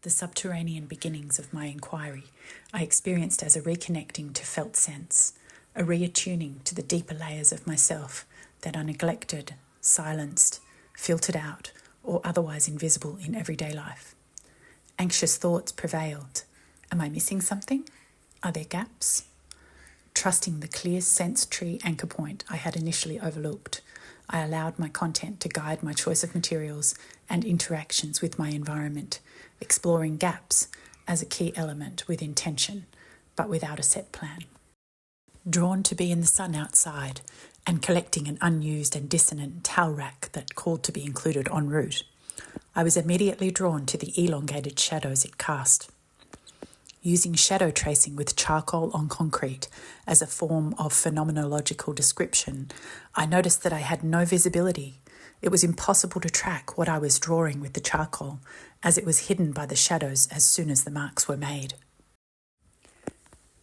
The subterranean beginnings of my inquiry I experienced as a reconnecting to felt sense, a reattuning to the deeper layers of myself that are neglected, silenced, filtered out, or otherwise invisible in everyday life. Anxious thoughts prevailed. Am I missing something? Are there gaps? Trusting the clear sense tree anchor point I had initially overlooked, I allowed my content to guide my choice of materials and interactions with my environment, exploring gaps as a key element with intention, but without a set plan. Drawn to be in the sun outside and collecting an unused and dissonant towel rack that called to be included en route, I was immediately drawn to the elongated shadows it cast. Using shadow tracing with charcoal on concrete as a form of phenomenological description, I noticed that I had no visibility. It was impossible to track what I was drawing with the charcoal, as it was hidden by the shadows as soon as the marks were made.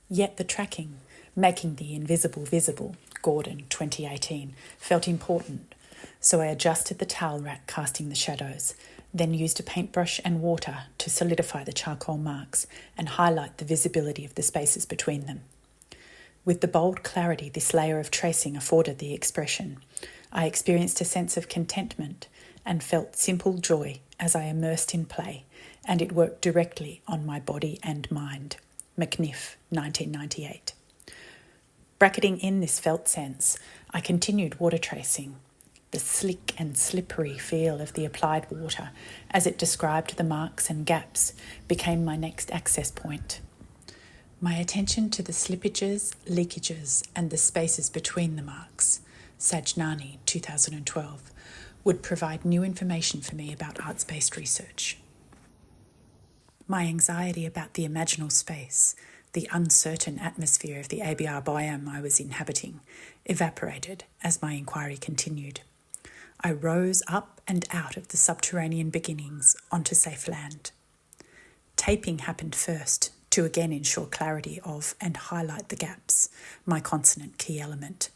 Yet the tracking, making the invisible visible, Gordon, 2018, felt important, so I adjusted the towel rack casting the shadows, then used a paintbrush and water to solidify the charcoal marks and highlight the visibility of the spaces between them. With the bold clarity this layer of tracing afforded the expression, I experienced a sense of contentment and felt simple joy as I immersed in play, and it worked directly on my body and mind. McNiff, 1998. Bracketing in this felt sense, I continued water tracing. The slick and slippery feel of the applied water, as it described the marks and gaps, became my next access point. My attention to the slippages, leakages, and the spaces between the marks, Sajnani, 2012, would provide new information for me about arts-based research. My anxiety about the imaginal space, the uncertain atmosphere of the ABR biome I was inhabiting, evaporated as my inquiry continued. I rose up and out of the subterranean beginnings onto safe land. Taping happened first to again ensure clarity of and highlight the gaps, my consonant key element,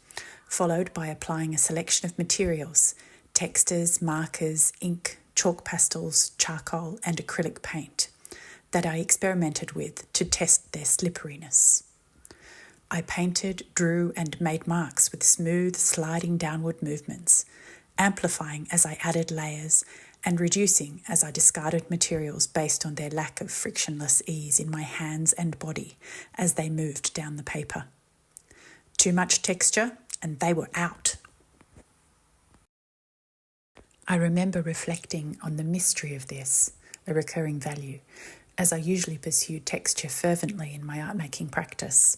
followed by applying a selection of materials, textures, markers, ink, chalk pastels, charcoal and acrylic paint that I experimented with to test their slipperiness. I painted, drew and made marks with smooth sliding downward movements, amplifying as I added layers and reducing as I discarded materials based on their lack of frictionless ease in my hands and body as they moved down the paper. Too much texture and they were out. I remember reflecting on the mystery of this, a recurring value, as I usually pursued texture fervently in my art-making practice.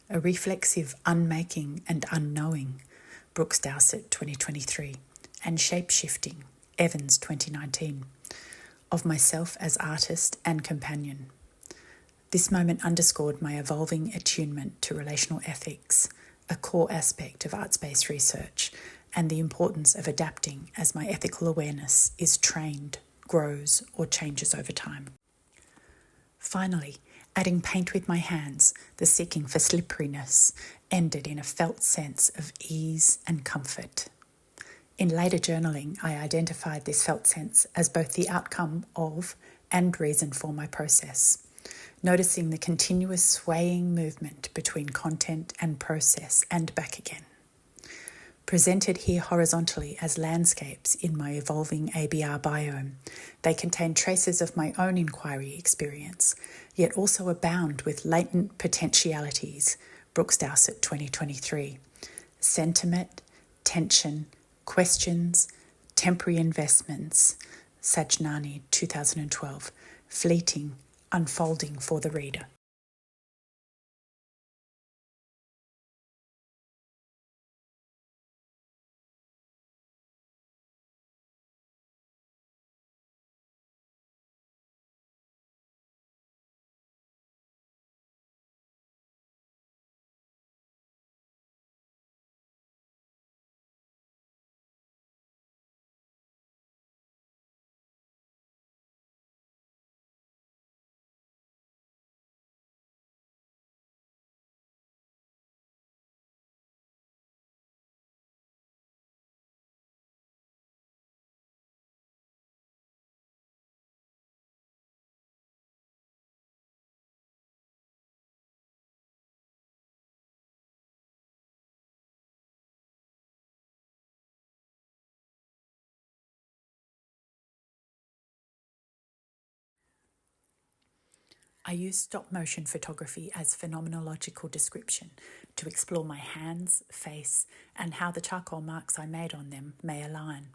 A reflexive unmaking and unknowing, Brooks Dowsett, 2023, and shape-shifting, Evans, 2019, of myself as artist and companion. This moment underscored my evolving attunement to relational ethics, a core aspect of arts-based research, and the importance of adapting as my ethical awareness is trained, grows, or changes over time. Finally, adding paint with my hands, the seeking for slipperiness, ended in a felt sense of ease and comfort. In later journaling, I identified this felt sense as both the outcome of and reason for my process, noticing the continuous swaying movement between content and process and back again. Presented here horizontally as landscapes in my evolving ABR biome, they contain traces of my own inquiry experience, yet also abound with latent potentialities, Brooks Dowsett, 2023, sentiment, tension, questions, temporary investments, Sajnani, 2012, fleeting, unfolding for the reader. I use stop motion photography as phenomenological description to explore my hands, face, and how the charcoal marks I made on them may align.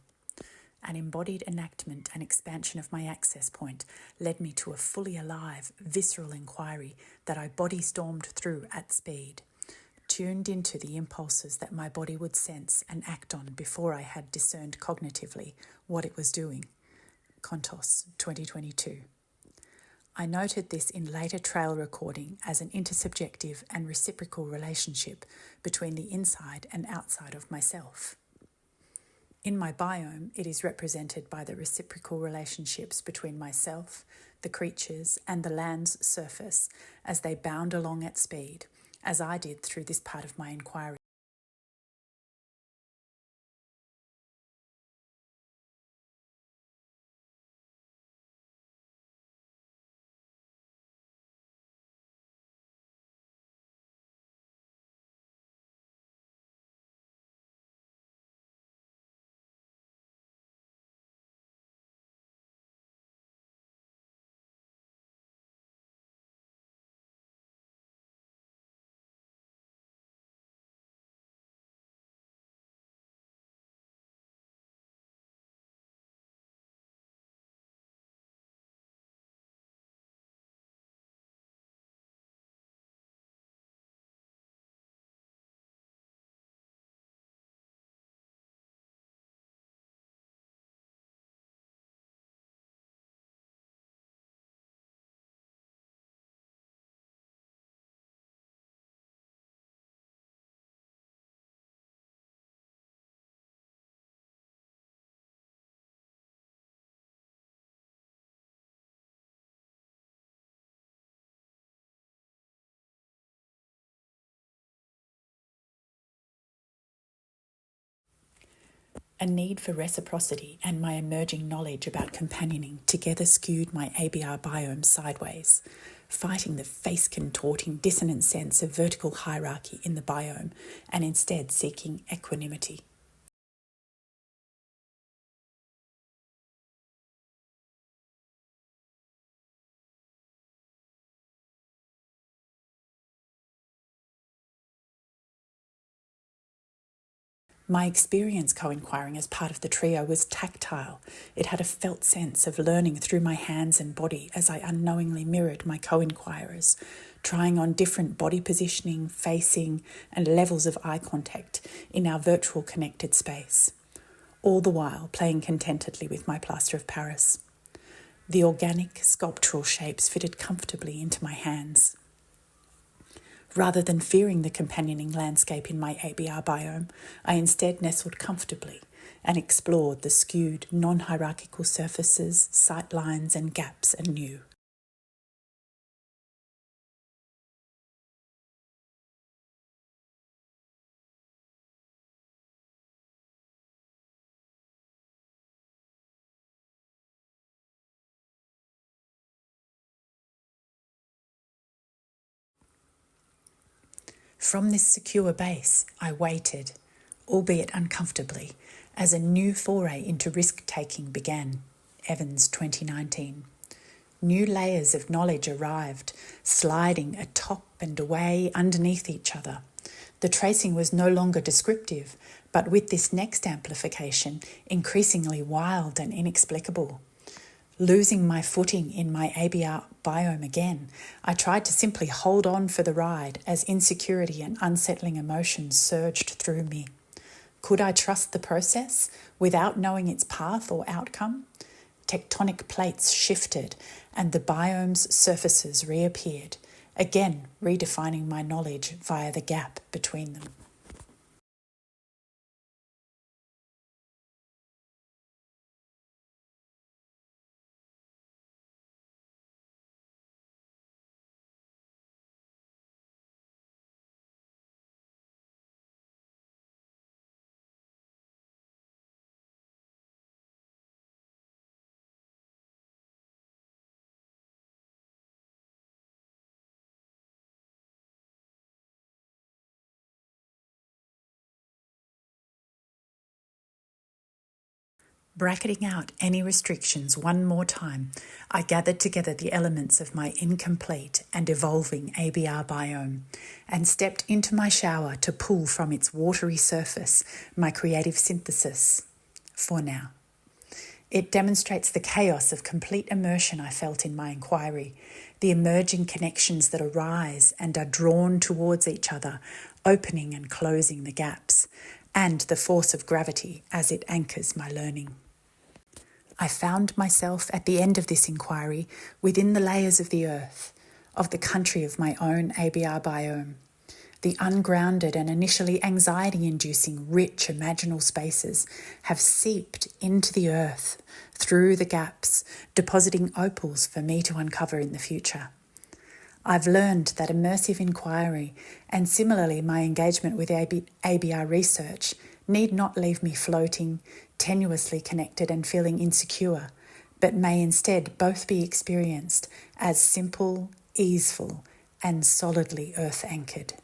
An embodied enactment and expansion of my access point led me to a fully alive, visceral inquiry that I body stormed through at speed, tuned into the impulses that my body would sense and act on before I had discerned cognitively what it was doing. Contos, 2022. I noted this in later trail recording as an intersubjective and reciprocal relationship between the inside and outside of myself. In my biome, it is represented by the reciprocal relationships between myself, the creatures, and the land's surface as they bound along at speed, as I did through this part of my inquiry. A need for reciprocity and my emerging knowledge about companioning together skewed my ABR biome sideways, fighting the face-contorting dissonant sense of vertical hierarchy in the biome and instead seeking equanimity. My experience co-inquiring as part of the trio was tactile. It had a felt sense of learning through my hands and body as I unknowingly mirrored my co-inquirers, trying on different body positioning, facing, and levels of eye contact in our virtual connected space, all the while playing contentedly with my plaster of Paris. The organic, sculptural shapes fitted comfortably into my hands. Rather than fearing the companioning landscape in my ABR biome, I instead nestled comfortably and explored the skewed, non-hierarchical surfaces, sight lines and gaps anew. From this secure base, I waited, albeit uncomfortably, as a new foray into risk-taking began. Evans, 2019. New layers of knowledge arrived, sliding atop and away underneath each other. The tracing was no longer descriptive, but with this next amplification, increasingly wild and inexplicable. Losing my footing in my ABR biome again, I tried to simply hold on for the ride as insecurity and unsettling emotions surged through me. Could I trust the process without knowing its path or outcome? Tectonic plates shifted and the biome's surfaces reappeared, again redefining my knowledge via the gap between them. Bracketing out any restrictions one more time, I gathered together the elements of my incomplete and evolving ABR biome and stepped into my shower to pull from its watery surface my creative synthesis. For now. It demonstrates the chaos of complete immersion I felt in my inquiry, the emerging connections that arise and are drawn towards each other, opening and closing the gaps, and the force of gravity as it anchors my learning. I found myself at the end of this inquiry within the layers of the earth, of the country of my own ABR biome. The ungrounded and initially anxiety-inducing rich imaginal spaces have seeped into the earth through the gaps, depositing opals for me to uncover in the future. I've learned that immersive inquiry and similarly my engagement with ABR research need not leave me floating, tenuously connected and feeling insecure, but may instead both be experienced as simple, easeful, and solidly earth-anchored.